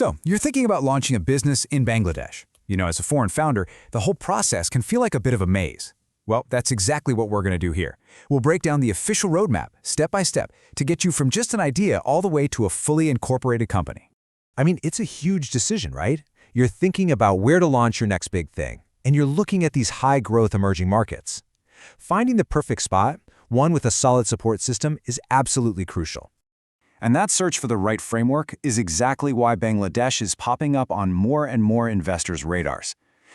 So, you're thinking about launching a business in Bangladesh. As a foreign founder, the whole process can feel like a bit of a maze. Well, that's exactly what we're going to do here. We'll break down the official roadmap, step by step, to get you from just an idea all the way to a fully incorporated company. I mean, it's a huge decision, right? You're thinking about where to launch your next big thing, and you're looking at these high-growth emerging markets. Finding the perfect spot, one with a solid support system, is absolutely crucial. And that search for the right framework is exactly why Bangladesh is popping up on more and more investors' radars.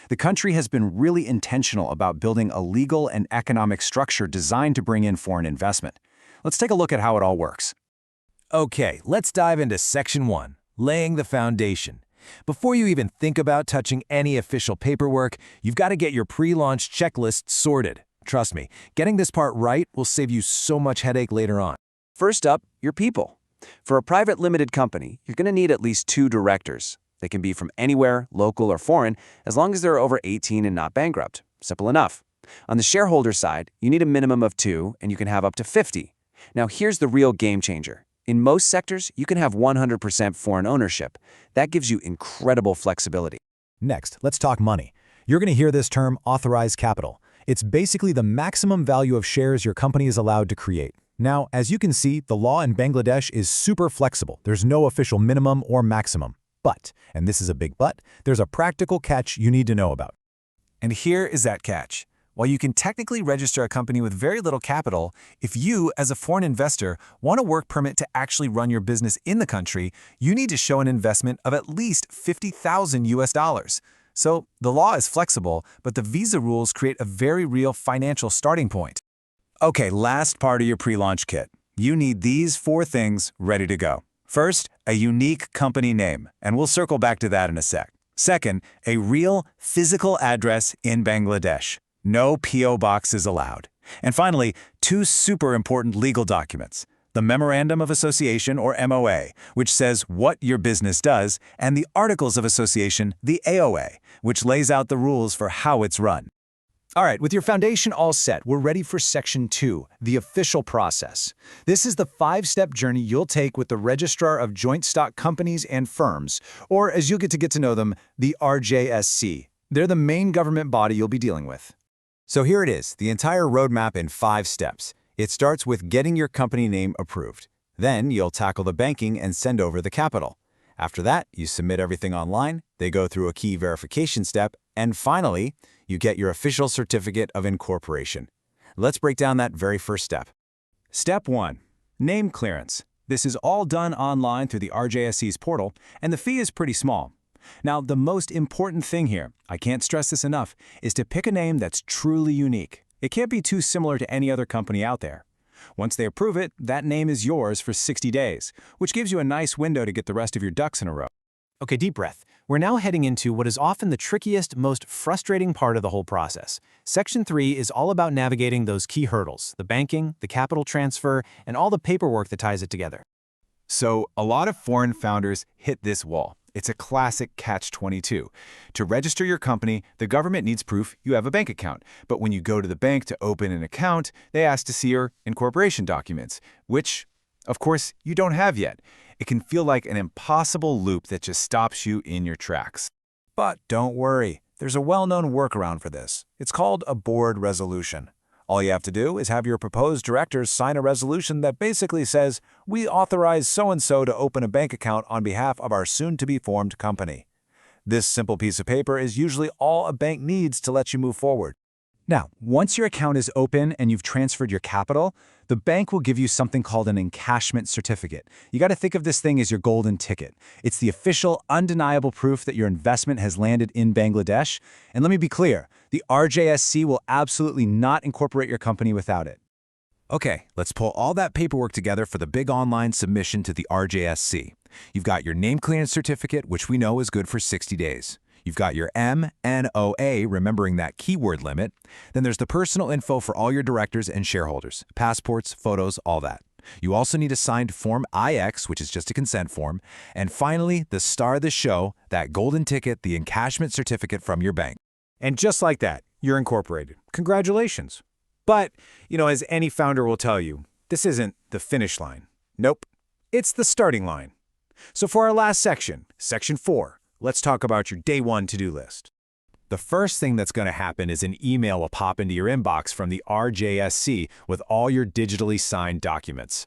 The country has been really intentional about building a legal and economic structure designed to bring in foreign investment. Let's take a look at how it all works. Okay, let's dive into Section 1, laying the foundation. Before you even think about touching any official paperwork, you've got to get your pre-launch checklist sorted. Trust me, getting this part right will save you so much headache later on. First up, your people. For a private limited company, you're going to need at least 2 directors. They can be from anywhere, local or foreign, as long as they're over 18 and not bankrupt. Simple enough. On the shareholder side, you need a minimum of 2, and you can have up to 50. Now here's the real game changer. In most sectors, you can have 100% foreign ownership. That gives you incredible flexibility. Next, let's talk money. You're going to hear this term, authorized capital. It's basically the maximum value of shares your company is allowed to create. Now, as you can see, the law in Bangladesh is super flexible. There's no official minimum or maximum. But, and this is a big but, there's a practical catch you need to know about. And here is that catch. While you can technically register a company with very little capital, if you, as a foreign investor, want a work permit to actually run your business in the country, you need to show an investment of at least $50,000. So the law is flexible, but the visa rules create a very real financial starting point. Okay, last part of your pre-launch kit. You need these 4 things ready to go. First, a unique company name, and we'll circle back to that in a sec. Second, a real physical address in Bangladesh. No P.O. boxes allowed. And finally, 2 super important legal documents. The Memorandum of Association, or MOA, which says what your business does, and the Articles of Association, the AOA, which lays out the rules for how it's run. All right, with your foundation all set, we're ready for Section 2, the official process. This is the 5-step journey you'll take with the Registrar of Joint Stock Companies and Firms, or as you'll get to know them, the RJSC. They're the main government body you'll be dealing with. So here it is, the entire roadmap in 5 steps. It starts with getting your company name approved. Then you'll tackle the banking and send over the capital. After that, you submit everything online, they go through a key verification step, and finally, you get your official certificate of incorporation. Let's break down that very first step. Step 1. Name clearance. This is all done online through the RJSC's portal, and the fee is pretty small. Now, the most important thing here, I can't stress this enough, is to pick a name that's truly unique. It can't be too similar to any other company out there. Once they approve it, that name is yours for 60 days, which gives you a nice window to get the rest of your ducks in a row. Okay, deep breath. We're now heading into what is often the trickiest, most frustrating part of the whole process. Section 3 is all about navigating those key hurdles, the banking, the capital transfer, and all the paperwork that ties it together. So, a lot of foreign founders hit this wall. It's a classic catch-22. To register your company, the government needs proof you have a bank account. But when you go to the bank to open an account, they ask to see your incorporation documents, which, of course, you don't have yet. It can feel like an impossible loop that just stops you in your tracks. But don't worry, there's a well-known workaround for this. It's called a board resolution. All you have to do is have your proposed directors sign a resolution that basically says, we authorize so-and-so to open a bank account on behalf of our soon-to-be-formed company. This simple piece of paper is usually all a bank needs to let you move forward. Now, once your account is open and you've transferred your capital, the bank will give you something called an encashment certificate. You got to think of this thing as your golden ticket. It's the official, undeniable proof that your investment has landed in Bangladesh. And let me be clear, the RJSC will absolutely not incorporate your company without it. Okay, let's pull all that paperwork together for the big online submission to the RJSC. You've got your name clearance certificate, which we know is good for 60 days. You've got your MNOA, remembering that keyword limit. Then there's the personal info for all your directors and shareholders, passports, photos, all that. You also need a signed Form IX, which is just a consent form. And finally, the star of the show, that golden ticket, the encashment certificate from your bank. And just like that, you're incorporated. Congratulations. But, as any founder will tell you, this isn't the finish line. Nope, it's the starting line. So for our last section, Section 4, let's talk about your Day 1 to-do list. The first thing that's going to happen is an email will pop into your inbox from the RJSC with all your digitally signed documents.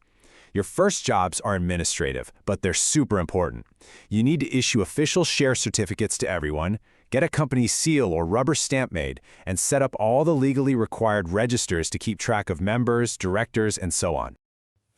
Your first jobs are administrative, but they're super important. You need to issue official share certificates to everyone, get a company seal or rubber stamp made, and set up all the legally required registers to keep track of members, directors, and so on.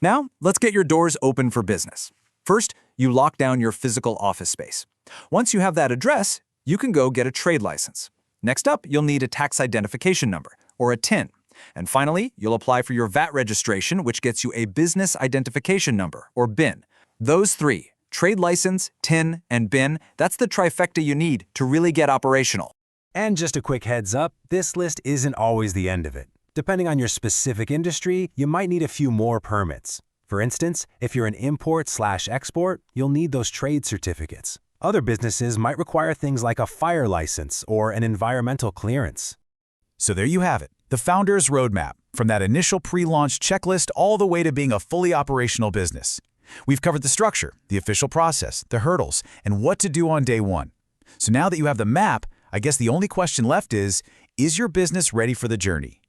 Now, let's get your doors open for business. First, you lock down your physical office space. Once you have that address, you can go get a trade license. Next up, you'll need a tax identification number, or a TIN. And finally, you'll apply for your VAT registration, which gets you a business identification number, or BIN. Those three, trade license, TIN, and BIN, that's the trifecta you need to really get operational. And just a quick heads up, this list isn't always the end of it. Depending on your specific industry, you might need a few more permits. For instance, if you're an import/export, you'll need those trade certificates. Other businesses might require things like a fire license or an environmental clearance. So there you have it, the founder's roadmap, from that initial pre-launch checklist all the way to being a fully operational business. We've covered the structure, the official process, the hurdles, and what to do on day one. So now that you have the map, I guess the only question left is your business ready for the journey?